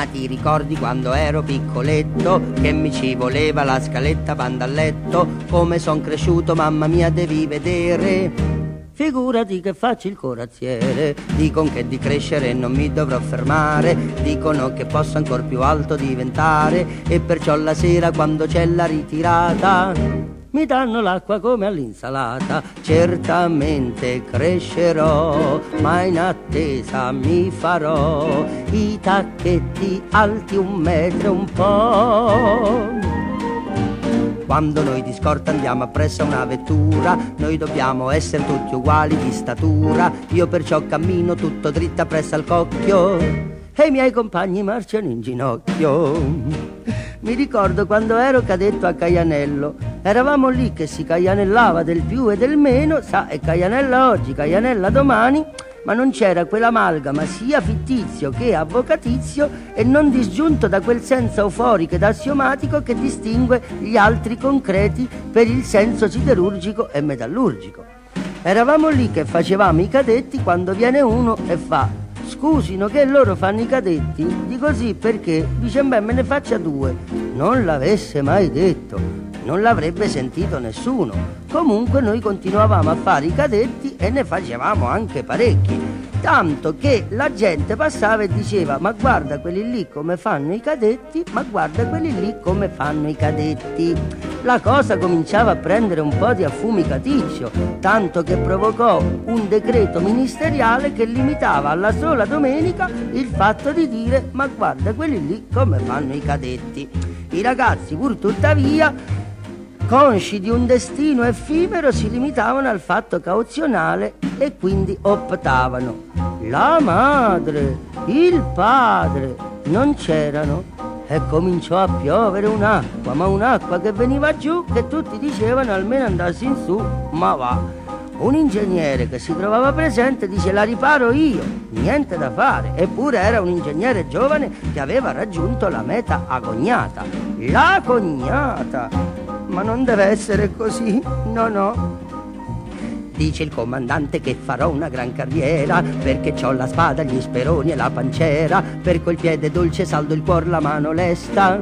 Ma ti ricordi quando ero piccoletto che mi ci voleva la scaletta pandalletto? Come son cresciuto, mamma mia, devi vedere. Figurati che faccio il corazziere, dicono che di crescere non mi dovrò fermare, dicono che posso ancor più alto diventare e perciò la sera quando c'è la ritirata mi danno l'acqua come all'insalata. Certamente crescerò, ma in attesa mi farò i tacchetti alti 1 metro e un po'. Quando noi di scorta andiamo appresso a una vettura, noi dobbiamo essere tutti uguali di statura. Io perciò cammino tutto dritto appresso al cocchio e i miei compagni marciano in ginocchio. Mi ricordo quando ero cadetto a Caianello, eravamo lì che si caianellava del più e del meno, sa, e caianella oggi, caianella domani, ma non c'era quell'amalgama sia fittizio che avvocatizio e non disgiunto da quel senso euforico ed assiomatico che distingue gli altri concreti per il senso siderurgico e metallurgico. Eravamo lì che facevamo i cadetti quando viene uno e fa: scusino che loro fanno i cadetti? Dico sì, perché? Dice: beh, me ne faccia 2. Non l'avesse mai detto, non l'avrebbe sentito nessuno. Comunque noi continuavamo a fare i cadetti e ne facevamo anche parecchi, tanto che la gente passava e diceva: ma guarda quelli lì come fanno i cadetti, ma guarda quelli lì come fanno i cadetti. La cosa cominciava a prendere un po' di affumicaticcio, tanto che provocò un decreto ministeriale che limitava alla sola domenica il fatto di dire: ma guarda quelli lì come fanno i cadetti. I ragazzi pur tuttavia, consci di un destino effimero, si limitavano al fatto cauzionale e quindi optavano. La madre, il padre non c'erano e cominciò a piovere un'acqua, ma un'acqua che veniva giù che tutti dicevano almeno andassi in su, ma va. Un ingegnere che si trovava presente dice: la riparo io, niente da fare. Eppure era un ingegnere giovane che aveva raggiunto la meta agognata. La cognata! Ma non deve essere così, no. Dice il comandante che farò una gran carriera, perché c'ho la spada, gli speroni e la pancera, per quel piede dolce saldo il cuor, la mano lesta,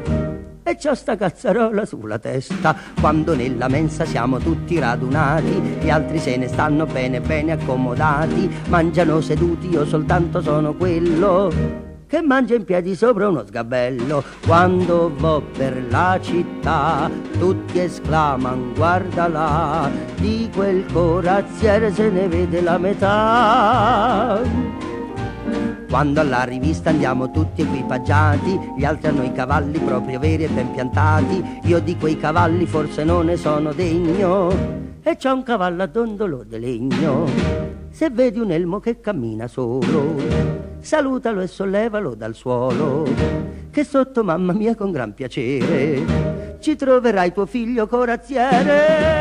e c'ho sta cazzarola sulla testa. Quando nella mensa siamo tutti radunati, gli altri se ne stanno bene accomodati, mangiano seduti, io soltanto sono quello che mangia in piedi sopra uno sgabello. Quando vo per la città tutti esclaman: guarda là, di quel corazziere se ne vede la metà. Quando alla rivista andiamo tutti equipaggiati, gli altri hanno i cavalli proprio veri e ben piantati, io di quei cavalli forse non ne sono degno e c'ho un cavallo a dondolo di legno. Se vedi un elmo che cammina solo, salutalo e sollevalo dal suolo, che sotto, mamma mia, con gran piacere ci troverai tuo figlio corazziere.